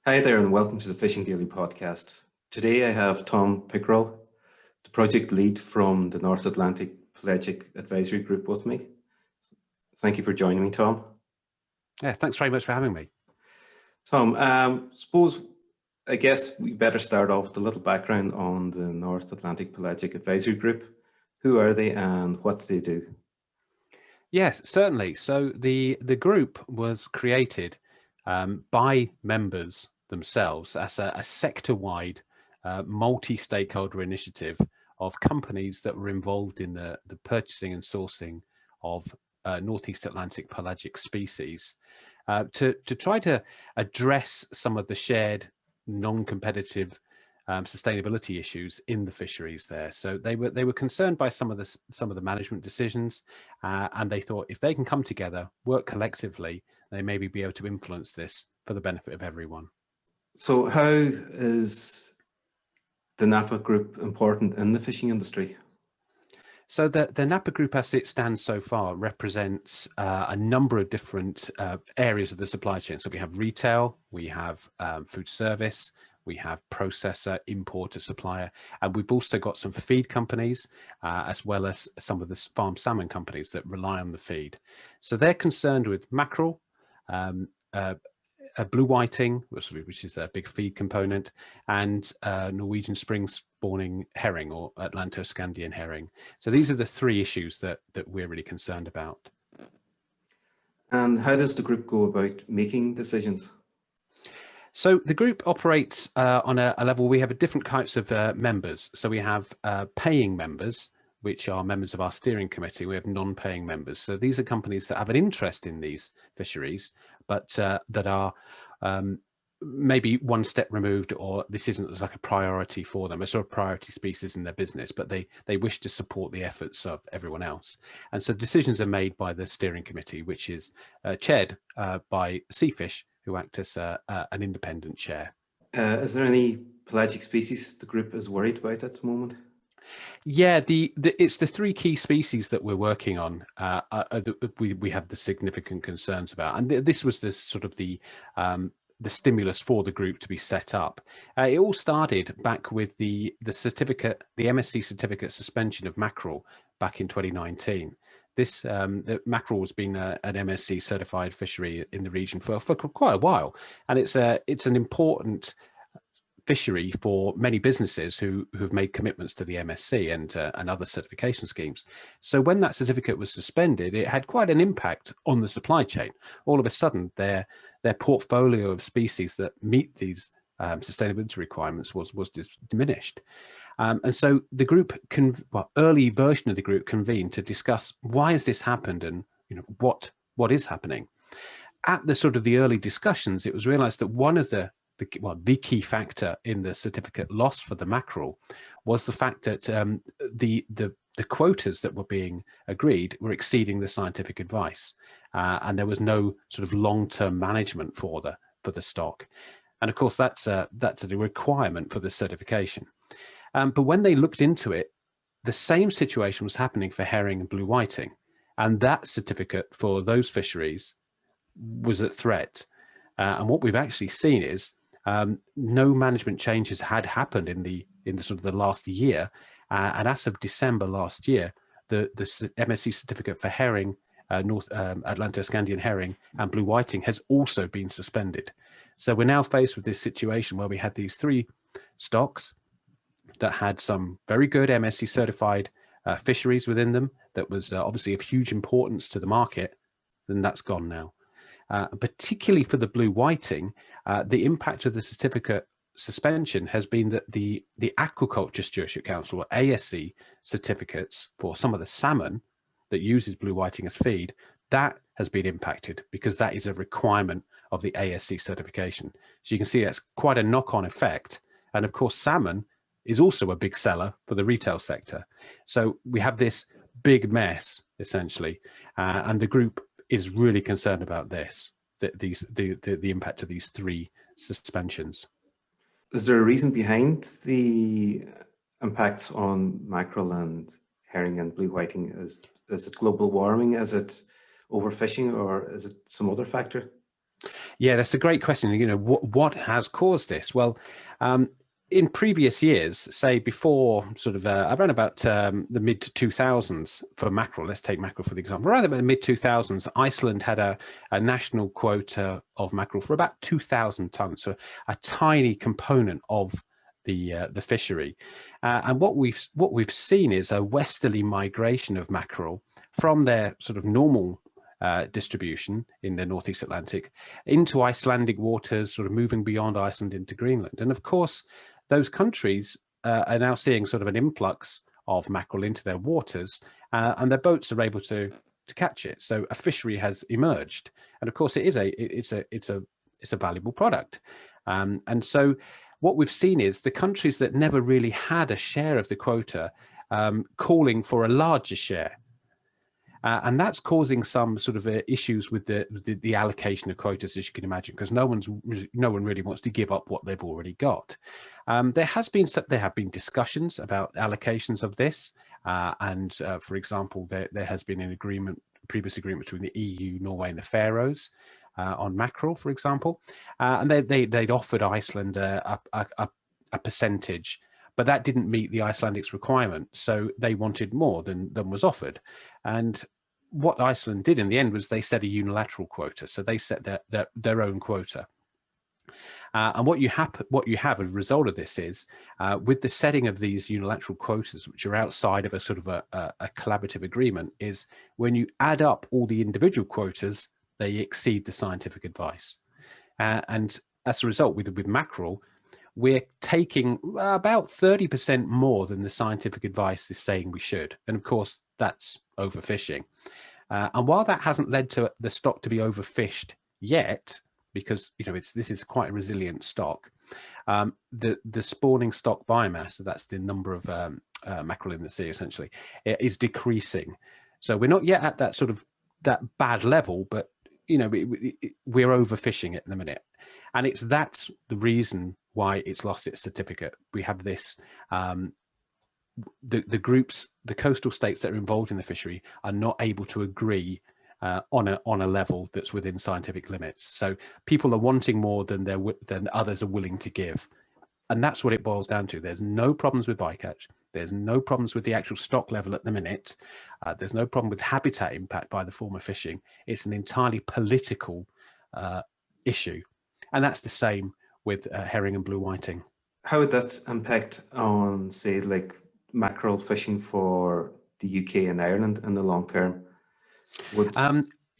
Hi there, and welcome to the Fishing Daily podcast. Today I have Tom Pickrell, the project lead from the North Atlantic Pelagic Advisory Group, with me. Thank you for joining me, Tom. Yeah, thanks very much for having me. Tom, I guess we better start off with a little background on the North Atlantic Pelagic Advisory Group. Who are they and what do they do? Yes, certainly. So the group was created by members themselves as a sector-wide multi-stakeholder initiative of companies that were involved in the purchasing and sourcing of Northeast Atlantic pelagic species to try to address some of the shared non-competitive sustainability issues in the fisheries there. So they were concerned by some of the management decisions, and they thought if they can come together, work collectively, they maybe be able to influence this for the benefit of everyone. So how is the NAPA Group important in the fishing industry? So the NAPA Group, as it stands so far, represents a number of different areas of the supply chain. So we have retail, we have food service, we have processor, importer, supplier, and we've also got some feed companies, as well as some of the farm salmon companies that rely on the feed. So they're concerned with mackerel, um, blue whiting, which is a big feed component, and Norwegian spring spawning herring or Atlanto-Scandian herring. So these are the three issues that we're really concerned about. And how does the group go about making decisions? So the group operates on a level. We have different types of members. So we have paying members, which are members of our steering committee. We have non-paying members. So these are companies that have an interest in these fisheries, but that are maybe one step removed, or this isn't like a priority for them, a sort of priority species in their business, but they wish to support the efforts of everyone else. And so decisions are made by the steering committee, which is chaired by Seafish, who act as an independent chair. Is there any pelagic species the group is worried about at the moment? Yeah, it's the three key species that we're working on. We have the significant concerns about, and this was this sort of the stimulus for the group to be set up. It all started back with the certificate, the MSC certificate suspension of mackerel back in 2019. This the mackerel has been an MSC certified fishery in the region for quite a while, and it's an important fishery for many businesses who've made commitments to the MSC and other certification schemes. So when that certificate was suspended, it had quite an impact on the supply chain. All of a sudden, their portfolio of species that meet these sustainability requirements was diminished. And so the group, early version of the group convened to discuss why has this happened and what is happening. At the sort of the early discussions, it was realized that one of the key factor in the certificate loss for the mackerel was the fact that the quotas that were being agreed were exceeding the scientific advice, and there was no sort of long-term management for the stock. And of course, that's a requirement for the certification. But when they looked into it, the same situation was happening for herring and blue whiting, and that certificate for those fisheries was at threat. And what we've actually seen is no management changes had happened in the sort of the last year, and as of December last year, the MSC certificate for herring, North Atlanto-Scandian herring, and blue whiting has also been suspended. So we're now faced with this situation where we had these three stocks that had some very good MSC certified fisheries within them. That was obviously of huge importance to the market. Then that's gone now. Particularly for the blue whiting, the impact of the certificate suspension has been that the Aquaculture Stewardship Council, or ASC, certificates for some of the salmon that uses blue whiting as feed, that has been impacted because that is a requirement of the ASC certification. So you can see that's quite a knock-on effect. And of course, salmon is also a big seller for the retail sector. So we have this big mess, essentially, and the group is really concerned about this, the impact of these three suspensions. Is there a reason behind the impacts on mackerel and herring and blue whiting? Is it global warming? Is it overfishing, or is it some other factor? Yeah, that's a great question. You know, what has caused this? Well, in previous years, say before sort of around about the mid 2000s for mackerel, let's take mackerel for the example, around about the mid 2000s, Iceland had a national quota of mackerel for about 2,000 tons, so a tiny component of the fishery. And what we've seen is a westerly migration of mackerel from their sort of normal distribution in the Northeast Atlantic into Icelandic waters, sort of moving beyond Iceland into Greenland. And of course, those countries are now seeing sort of an influx of mackerel into their waters, and their boats are able to catch it. So a fishery has emerged, and of course, it's a valuable product. And so what we've seen is the countries that never really had a share of the quota calling for a larger share. And that's causing some sort of issues with the allocation of quotas, as you can imagine, because no one really wants to give up what they've already got. There have been discussions about allocations of this, and for example, there has been an previous agreement between the EU, Norway, and the Faroes on mackerel, for example, and they'd offered Iceland a percentage. But that didn't meet the Icelandic's requirement, so they wanted more than was offered. And what Iceland did in the end was they set a unilateral quota, so they set their own quota. And what you have as a result of this is, with the setting of these unilateral quotas, which are outside of a sort of a collaborative agreement, is when you add up all the individual quotas, they exceed the scientific advice. And as a result, with mackerel, we're taking about 30% more than the scientific advice is saying we should. And of course, that's overfishing. And while that hasn't led to the stock to be overfished yet, because this is quite a resilient stock, the spawning stock biomass, so that's the number of mackerel in the sea essentially, is decreasing. So we're not yet at that sort of that bad level, but we're overfishing it in the minute. And that's the reason why it's lost its certificate. We have this, the groups, the coastal states that are involved in the fishery are not able to agree on a level that's within scientific limits. So people are wanting more than others are willing to give. And that's what it boils down to. There's no problems with bycatch. There's no problems with the actual stock level at the minute. There's no problem with habitat impact by the form of fishing. It's an entirely political issue. And that's the same with herring and blue whiting. How would that impact on, say, like mackerel fishing for the UK and Ireland in the long term?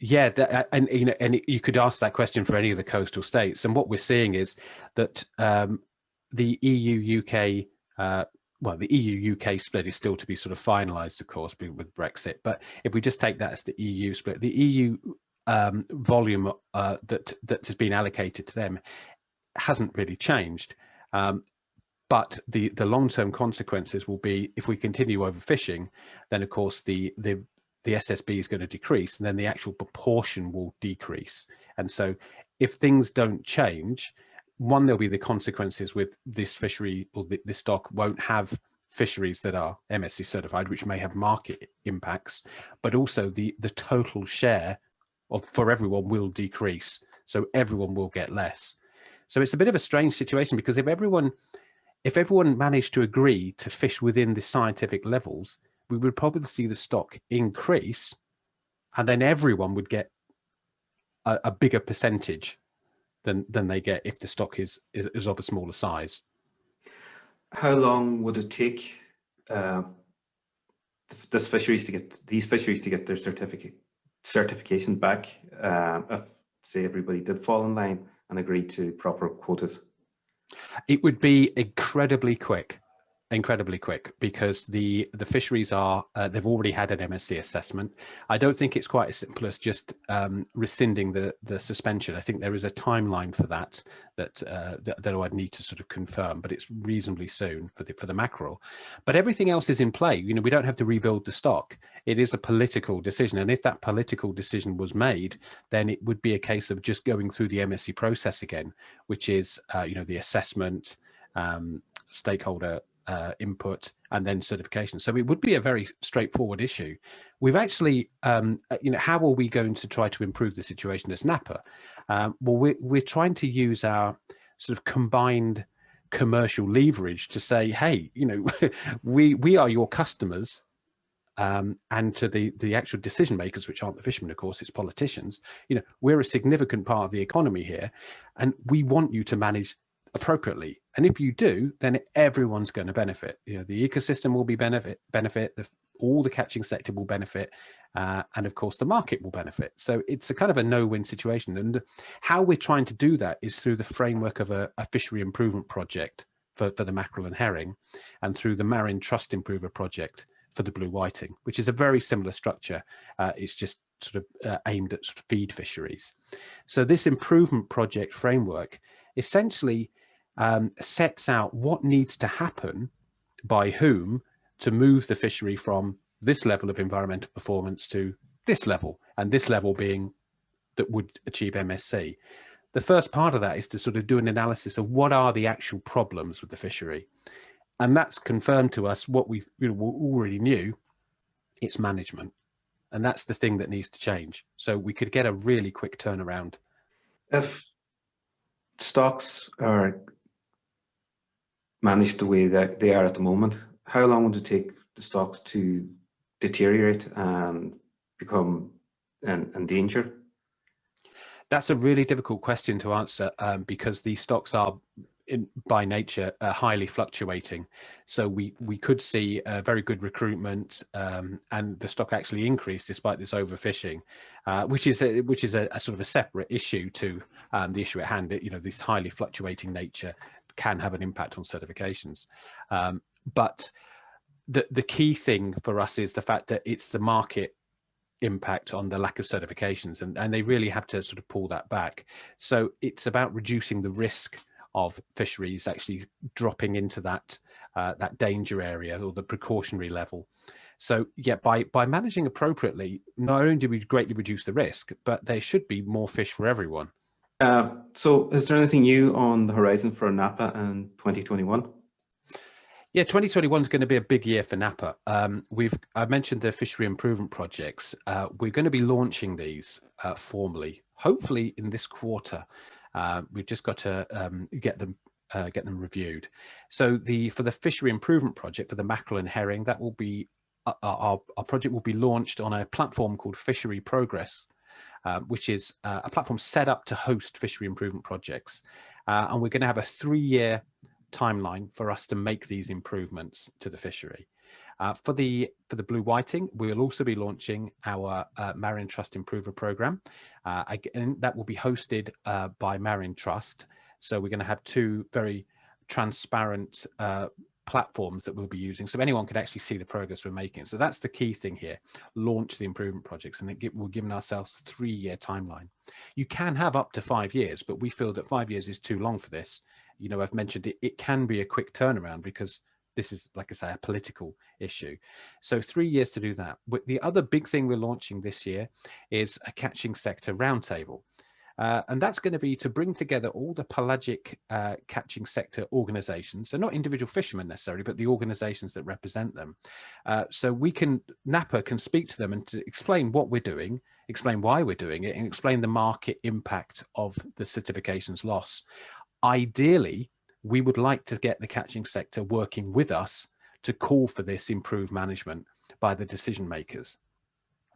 Yeah, and you could ask that question for any of the coastal states. And what we're seeing is that the EU-UK, the EU-UK split is still to be sort of finalised, of course, with Brexit. But if we just take that as the EU split, the EU volume that has been allocated to them hasn't really changed. But the long-term consequences will be, if we continue overfishing, then of course the SSB is going to decrease, and then the actual proportion will decrease. And so if things don't change, one, there'll be the consequences with this fishery, or this stock won't have fisheries that are MSC certified, which may have market impacts, but also the total share for everyone will decrease. So everyone will get less. So it's a bit of a strange situation, because if everyone managed to agree to fish within the scientific levels, we would probably see the stock increase, and then everyone would get a bigger percentage than they get if the stock is of a smaller size. How long would it take these fisheries to get their certification back, if, say, everybody did fall in line and agreed to proper quotas? It would be incredibly quick, because the fisheries they've already had an MSC assessment. I don't think it's quite as simple as just rescinding the suspension. I think there is a timeline for that I'd need to sort of confirm, but it's reasonably soon for the mackerel. But everything else is in play. We don't have to rebuild the stock. It is a political decision, and if that political decision was made, then it would be a case of just going through the MSC process again, which is the assessment, stakeholder input and then certification. So it would be a very straightforward issue. We've actually, how are we going to try to improve the situation as Napa? Well, we're trying to use our sort of combined commercial leverage to say, hey, we are your customers, and to the actual decision makers, which aren't the fishermen, of course, it's politicians. We're a significant part of the economy here, and we want you to manage appropriately. And if you do, then everyone's going to benefit. The ecosystem will be benefit. All the catching sector will benefit, and of course the market will benefit. So it's a kind of a no-win situation. And how we're trying to do that is through the framework of a fishery improvement project for the mackerel and herring, and through the Marine Trust Improver project for the blue whiting, which is a very similar structure. It's just sort of aimed at sort of feed fisheries. So this improvement project framework essentially sets out what needs to happen by whom to move the fishery from this level of environmental performance to this level, and this level being that would achieve MSC. The first part of that is to sort of do an analysis of what are the actual problems with the fishery. And that's confirmed to us what we already knew, it's management. And that's the thing that needs to change. So we could get a really quick turnaround. If stocks are managed the way that they are at the moment, how long would it take the stocks to deteriorate and become endangered? That's a really difficult question to answer, because these stocks are by nature highly fluctuating. So we could see very good recruitment, and the stock actually increased despite this overfishing, which is a sort of a separate issue to the issue at hand. This highly fluctuating nature can have an impact on certifications, but the key thing for us is the fact that it's the market impact on the lack of certifications, and they really have to sort of pull that back. So it's about reducing the risk of fisheries actually dropping into that danger area or the precautionary level. So yeah, by managing appropriately, not only do we greatly reduce the risk, but there should be more fish for everyone. So is there anything new on the horizon for Napa in 2021? Yeah, 2021 is going to be a big year for Napa. I mentioned the fishery improvement projects. We're going to be launching these formally, hopefully in this quarter. We've just got to get them reviewed. So for the fishery improvement project for the mackerel and herring, that will be our project will be launched on a platform called Fishery Progress, which is a platform set up to host fishery improvement projects, and we're going to have a 3-year timeline for us to make these improvements to the fishery. For the blue whiting, we'll also be launching our Marine Trust Improver program. Again, that will be hosted by Marine Trust. So we're going to have 2 very transparent platforms that we'll be using, so anyone can actually see the progress we're making. So that's the key thing here: launch the improvement projects, and we're giving ourselves a 3-year timeline. You can have up to 5 years, but we feel that 5 years is too long for this. I've mentioned it can be a quick turnaround because this is, like I say, a political issue. So 3 years to do that. But the other big thing we're launching this year is a catching sector roundtable. And that's going to be to bring together all the pelagic catching sector organizations, so not individual fishermen necessarily, but the organizations that represent them. So Napa can speak to them and to explain what we're doing, explain why we're doing it, and explain the market impact of the certifications loss. Ideally, we would like to get the catching sector working with us to call for this improved management by the decision makers.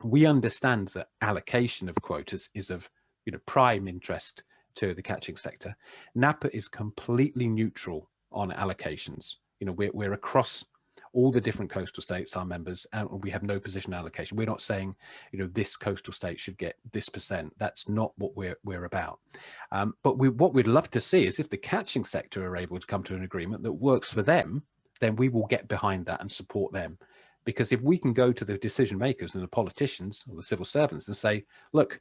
We understand that allocation of quotas is of prime interest to the catching sector. Napa is completely neutral on allocations. We're across all the different coastal states, our members, and we have no position allocation. We're not saying, this coastal state should get this percent. That's not what we're about. But what we'd love to see is if the catching sector are able to come to an agreement that works for them, then we will get behind that and support them. Because if we can go to the decision makers and the politicians or the civil servants and say, look,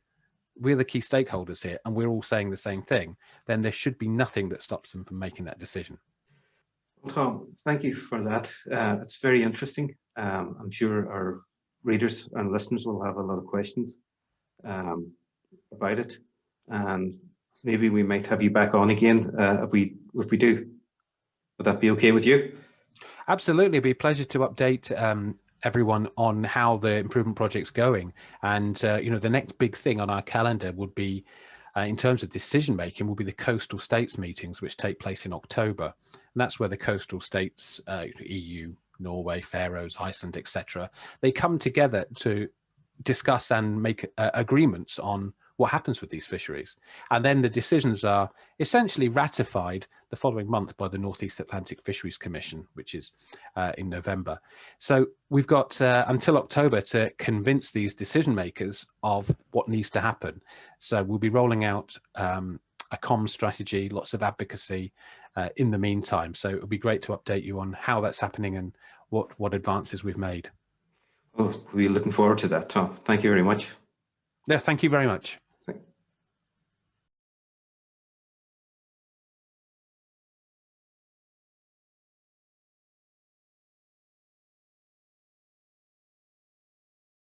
we're the key stakeholders here and we're all saying the same thing, then there should be nothing that stops them from making that decision. Tom, thank you for that. It's very interesting. I'm sure our readers and listeners will have a lot of questions about it, and maybe we might have you back on again if we do. Would that be okay with you? Absolutely, it'd be a pleasure to update everyone on how the improvement project's going. And the next big thing on our calendar would be, in terms of decision making, will be the coastal states meetings, which take place in October. And that's where the coastal states, EU, Norway, Faroes, Iceland, etc., they come together to discuss and make agreements on what happens with these fisheries. And then the decisions are essentially ratified the following month by the Northeast Atlantic Fisheries Commission, which is in November. So we've got until October to convince these decision makers of what needs to happen. So we'll be rolling out a comms strategy, lots of advocacy in the meantime. So it'll be great to update you on how that's happening and what advances we've made. Well, we're looking forward to that, Tom. Thank you very much. Yeah, thank you very much.